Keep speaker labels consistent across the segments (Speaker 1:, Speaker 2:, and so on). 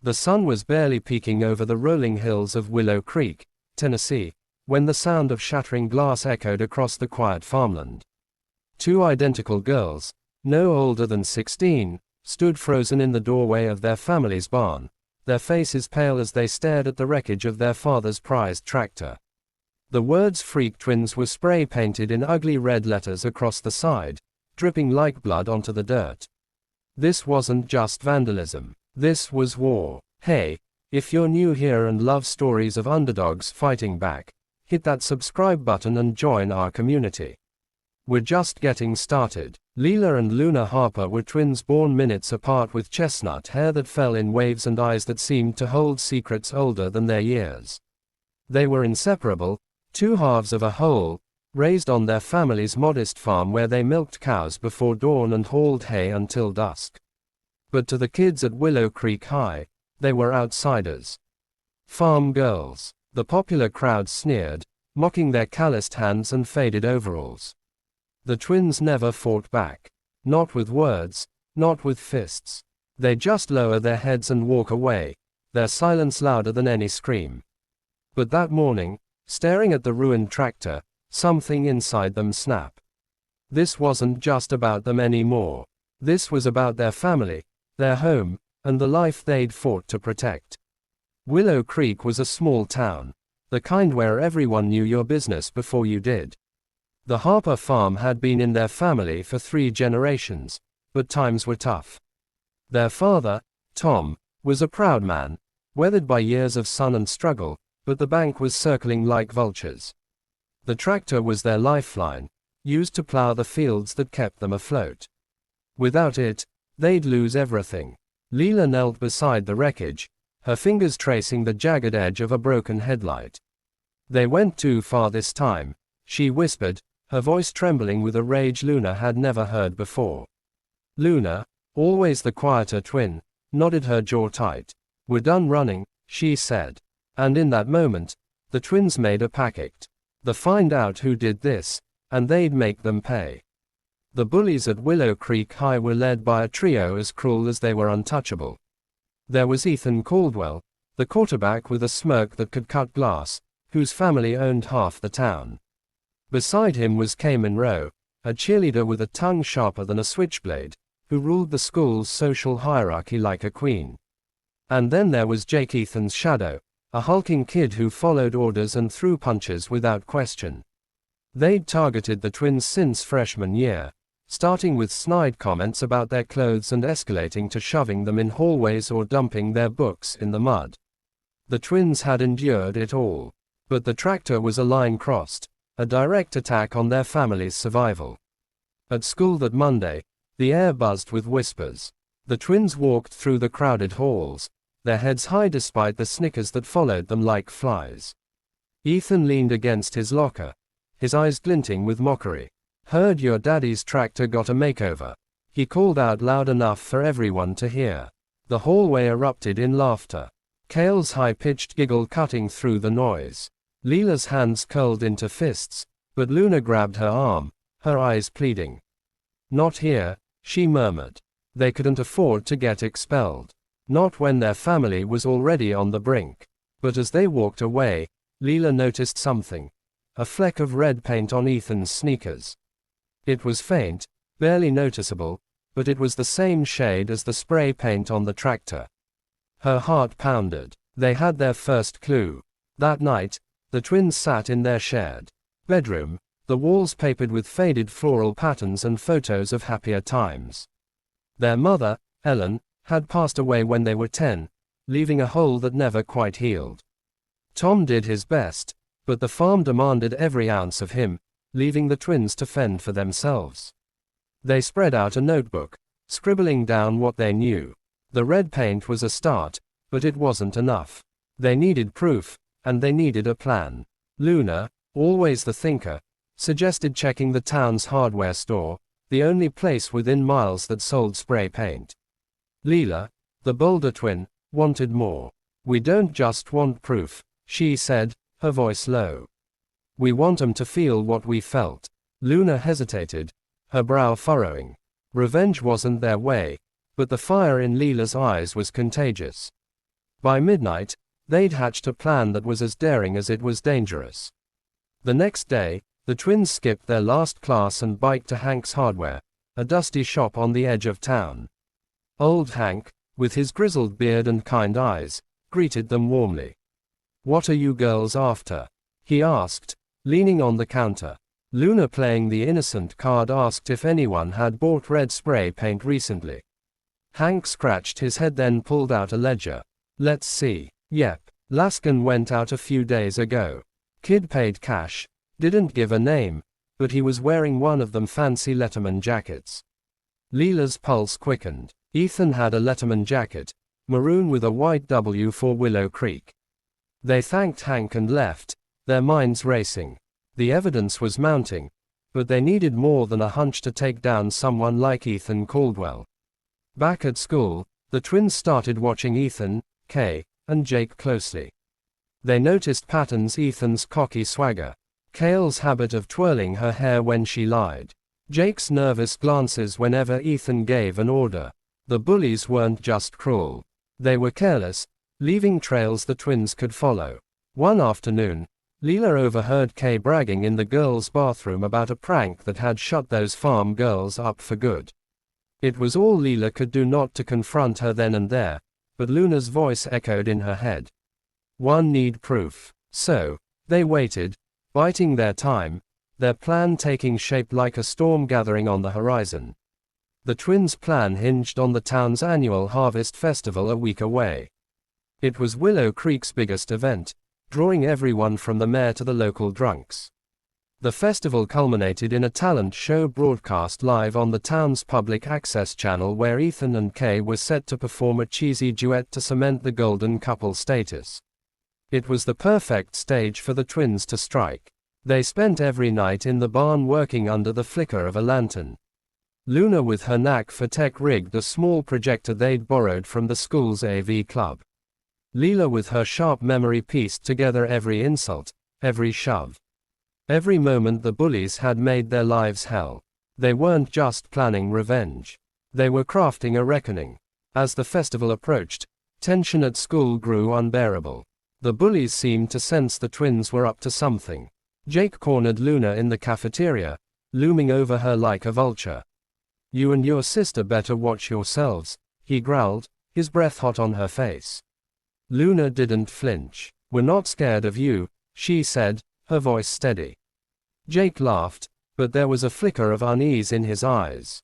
Speaker 1: The sun was barely peeking over the rolling hills of Willow Creek, Tennessee, when the sound of shattering glass echoed across the quiet farmland. Two identical girls, no older than 16, stood frozen in the doorway of their family's barn, their faces pale as they stared at the wreckage of their father's prized tractor. The words "Freak Twins" were spray-painted in ugly red letters across the side, dripping like blood onto the dirt. This wasn't just vandalism. This was war. Hey, if you're new here and love stories of underdogs fighting back, hit that subscribe button and join our community. We're just getting started. Leela and Luna Harper were twins born minutes apart with chestnut hair that fell in waves and eyes that seemed to hold secrets older than their years. They were inseparable, two halves of a whole, raised on their family's modest farm where they milked cows before dawn and hauled hay until dusk. But to the kids at Willow Creek High, they were outsiders. Farm girls. The popular crowd sneered, mocking their calloused hands and faded overalls. The twins never fought back. Not with words, not with fists. They'd just lower their heads and walk away, their silence louder than any scream. But that morning, staring at the ruined tractor, something inside them snapped. This wasn't just about them anymore. This was about their family, their home, and the life they'd fought to protect. Willow Creek was a small town, the kind where everyone knew your business before you did. The Harper farm had been in their family for 3 generations, but times were tough. Their father, Tom, was a proud man, weathered by years of sun and struggle, but the bank was circling like vultures. The tractor was their lifeline, used to plow the fields that kept them afloat. Without it, they'd lose everything. Leela knelt beside the wreckage, her fingers tracing the jagged edge of a broken headlight. They went too far this time, she whispered, her voice trembling with a rage Luna had never heard before. Luna, always the quieter twin, nodded her jaw tight. "We're done running," she said. And in that moment, the twins made a pact. They'd find out who did this, and they'd make them pay. The Bullies at Willow Creek High were led by a trio as cruel as they were untouchable. There was Ethan Caldwell, the quarterback with a smirk that could cut glass, whose family owned half the town. Beside him was Kay Monroe, a cheerleader with a tongue sharper than a switchblade, who ruled the school's social hierarchy like a queen. And then there was Jake, Ethan's shadow, a hulking kid who followed orders and threw punches without question. They'd targeted the twins since freshman year, starting with snide comments about their clothes and escalating to shoving them in hallways or dumping their books in the mud. The twins had endured it all. But the tractor was a line crossed, a direct attack on their family's survival. At school that Monday, the air buzzed with whispers. The twins walked through the crowded halls, their heads high despite the snickers that followed them like flies. Ethan leaned against his locker, his eyes glinting with mockery. "Heard your daddy's tractor got a makeover," he called out loud enough for everyone to hear. The hallway erupted in laughter, Kale's high-pitched giggle cutting through the noise. Leela's hands curled into fists, but Luna grabbed her arm, her eyes pleading. "Not here," she murmured. They couldn't afford to get expelled. Not when their family was already on the brink. But as they walked away, Leela noticed something. A fleck of red paint on Ethan's sneakers. It was faint, barely noticeable, but it was the same shade as the spray paint on the tractor. Her heart pounded. They had their first clue. That night, the twins sat in their shared bedroom, the walls papered with faded floral patterns and photos of happier times. Their mother, Ellen, had passed away when they were 10, leaving a hole that never quite healed. Tom did his best, but the farm demanded every ounce of him, leaving the twins to fend for themselves. They spread out a notebook, scribbling down what they knew. The red paint was a start, but it wasn't enough. They needed proof, and they needed a plan. Luna, always the thinker, suggested checking the town's hardware store, the only place within miles that sold spray paint. Leela, the bolder twin, wanted more. "We don't just want proof," she said, her voice low. "We want 'em to feel what we felt." Luna hesitated, her brow furrowing. Revenge wasn't their way, but the fire in Leela's eyes was contagious. By midnight, they'd hatched a plan that was as daring as it was dangerous. The next day, the twins skipped their last class and biked to Hank's Hardware, a dusty shop on the edge of town. Old Hank, with his grizzled beard and kind eyes, greeted them warmly. "What are you girls after?" he asked, leaning on the counter. Luna, playing the innocent card, asked if anyone had bought red spray paint recently. Hank scratched his head, then pulled out a ledger. "Let's see. Yep, Laskin went out a few days ago. Kid paid cash, didn't give a name, but he was wearing one of them fancy Letterman jackets." Leela's pulse quickened. Ethan had a Letterman jacket, maroon with a white W for Willow Creek. They thanked Hank and left, their minds racing. The evidence was mounting, but they needed more than a hunch to take down someone like Ethan Caldwell. Back at school, the twins started watching Ethan, Kay, and Jake closely. They noticed patterns: Ethan's cocky swagger, Kayle's habit of twirling her hair when she lied, Jake's nervous glances whenever Ethan gave an order. The bullies weren't just cruel. They were careless, leaving trails the twins could follow. One afternoon, Leela overheard Kay bragging in the girls' bathroom about a prank that had shut those farm girls up for good. It was all Leela could do not to confront her then and there, but Luna's voice echoed in her head. One need proof. So, they waited, biding their time, their plan taking shape like a storm gathering on the horizon. The twins' plan hinged on the town's annual Harvest Festival a week away. It was Willow Creek's biggest event, drawing everyone from the mayor to the local drunks. The festival culminated in a talent show broadcast live on the town's public access channel, where Ethan and Kay were set to perform a cheesy duet to cement the golden couple status. It was the perfect stage for the twins to strike. They spent every night in the barn working under the flicker of a lantern. Luna, with her knack for tech, rigged a small projector they'd borrowed from the school's AV club. Leela, with her sharp memory, pieced together every insult, every shove. Every moment the bullies had made their lives hell. They weren't just planning revenge. They were crafting a reckoning. As the festival approached, tension at school grew unbearable. The bullies seemed to sense the twins were up to something. Jake cornered Luna in the cafeteria, looming over her like a vulture. "You and your sister better watch yourselves," he growled, his breath hot on her face. Luna didn't flinch. "We're not scared of you," she said, her voice steady. Jake laughed, but there was a flicker of unease in his eyes.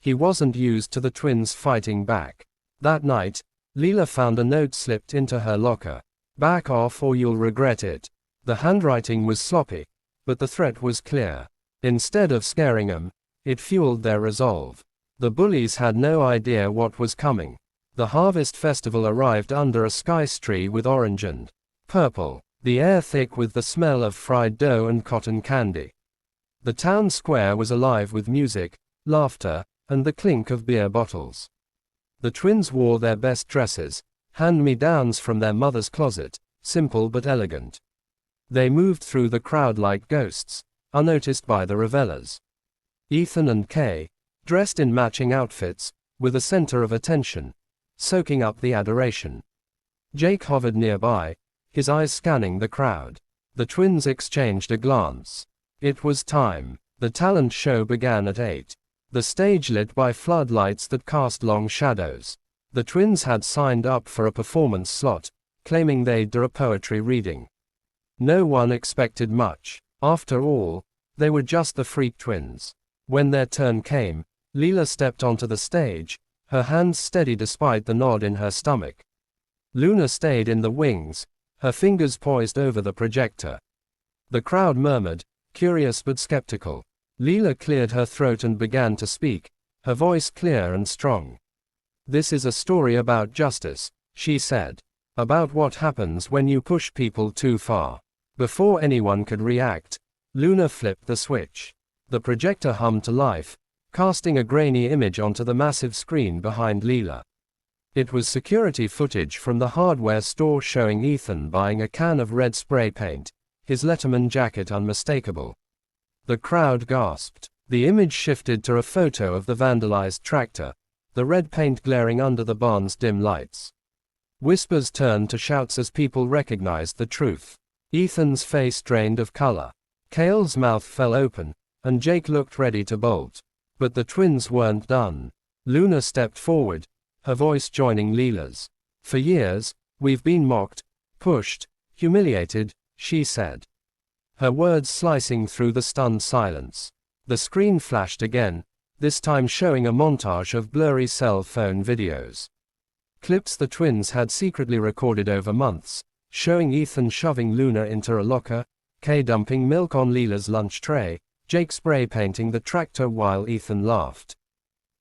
Speaker 1: He wasn't used to the twins fighting back. That night, Leela found a note slipped into her locker. "Back off or you'll regret it." The handwriting was sloppy, but the threat was clear. Instead of scaring them, it fueled their resolve. The bullies had no idea what was coming. The Harvest Festival arrived under a sky streaked with orange and purple, the air thick with the smell of fried dough and cotton candy. The town square was alive with music, laughter, and the clink of beer bottles. The twins wore their best dresses, hand-me-downs from their mother's closet, simple but elegant. They moved through the crowd like ghosts, unnoticed by the revelers. Ethan and Kay, dressed in matching outfits, were the center of attention, soaking up the adoration. Jake hovered nearby, his eyes scanning the crowd. The twins exchanged a glance. It was time. The talent show began at 8. The stage lit by floodlights that cast long shadows. The twins had signed up for a performance slot, claiming they'd do a poetry reading. No one expected much. After all, they were just the freak twins. When their turn came, Leela stepped onto the stage, her hands steady despite the knot in her stomach. Luna stayed in the wings, her fingers poised over the projector. The crowd murmured, curious but skeptical. Leela cleared her throat and began to speak, her voice clear and strong. "This is a story about justice," she said. "About what happens when you push people too far." Before anyone could react, Luna flipped the switch. The projector hummed to life, casting a grainy image onto the massive screen behind Leela. It was security footage from the hardware store showing Ethan buying a can of red spray paint, his Letterman jacket unmistakable. The crowd gasped. The image shifted to a photo of the vandalized tractor, the red paint glaring under the barn's dim lights. Whispers turned to shouts as people recognized the truth. Ethan's face drained of color. Cale's mouth fell open, and Jake looked ready to bolt. But the twins weren't done. Luna stepped forward, her voice joining Leela's. "For years, we've been mocked, pushed, humiliated," she said. Her words slicing through the stunned silence. The screen flashed again, this time showing a montage of blurry cell phone videos. Clips the twins had secretly recorded over months, showing Ethan shoving Luna into a locker, Kay dumping milk on Leela's lunch tray, Jake spray painting the tractor while Ethan laughed.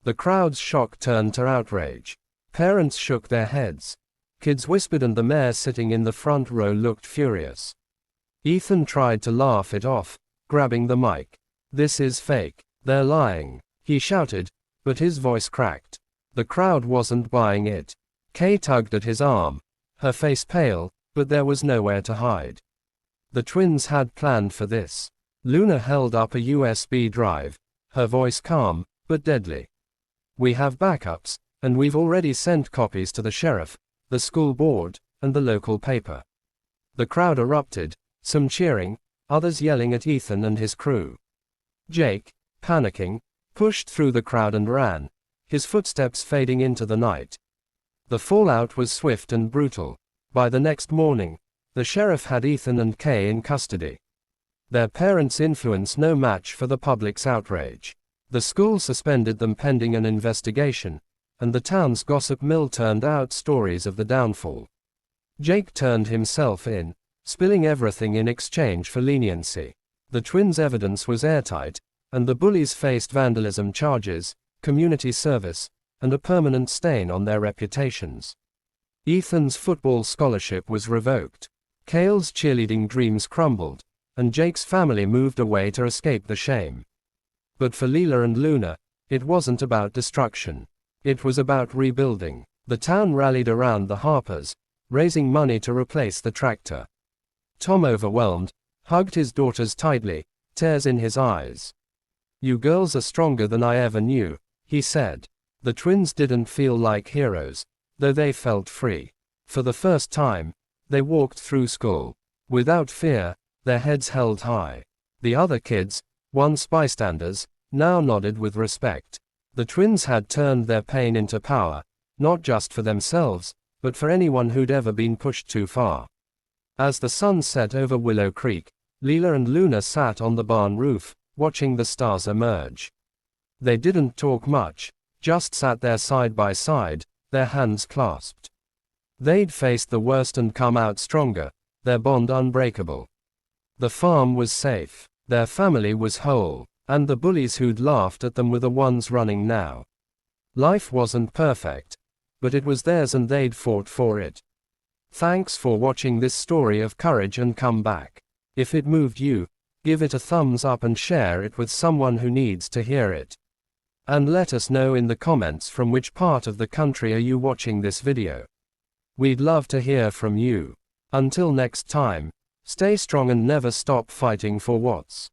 Speaker 1: The crowd's shock turned to outrage. Parents shook their heads. Kids whispered and the mayor sitting in the front row looked furious. Ethan tried to laugh it off, grabbing the mic. "This is fake. They're lying," he shouted, but his voice cracked. The crowd wasn't buying it. Kay tugged at his arm, her face pale, but there was nowhere to hide. The twins had planned for this. Luna held up a USB drive, her voice calm, but deadly. "We have backups, and we've already sent copies to the sheriff, the school board, and the local paper." The crowd erupted, some cheering, others yelling at Ethan and his crew. Jake, panicking, pushed through the crowd and ran, his footsteps fading into the night. The fallout was swift and brutal. By the next morning, the sheriff had Ethan and Kay in custody. Their parents' influence no match for the public's outrage. The school suspended them pending an investigation, and the town's gossip mill turned out stories of the downfall. Jake turned himself in, spilling everything in exchange for leniency. The twins' evidence was airtight, and the bullies faced vandalism charges, community service, and a permanent stain on their reputations. Ethan's football scholarship was revoked. Cale's cheerleading dreams crumbled, and Jake's family moved away to escape the shame. But for Leela and Luna, it wasn't about destruction. It was about rebuilding. The town rallied around the Harpers, raising money to replace the tractor. Tom, overwhelmed, hugged his daughters tightly, tears in his eyes. "You girls are stronger than I ever knew," he said. The twins didn't feel like heroes, though they felt free. For the first time, they walked through school without fear, their heads held high. The other kids, once bystanders, now nodded with respect. The twins had turned their pain into power, not just for themselves, but for anyone who'd ever been pushed too far. As the sun set over Willow Creek, Leela and Luna sat on the barn roof, watching the stars emerge. They didn't talk much, just sat there side by side, their hands clasped. They'd faced the worst and come out stronger, their bond unbreakable. The farm was safe, their family was whole, and the bullies who'd laughed at them were the ones running now. Life wasn't perfect, but it was theirs and they'd fought for it. Thanks for watching this story of courage and comeback. If it moved you, give it a thumbs up and share it with someone who needs to hear it. And let us know in the comments from which part of the country are you watching this video. We'd love to hear from you. Until next time, stay strong and never stop fighting for what's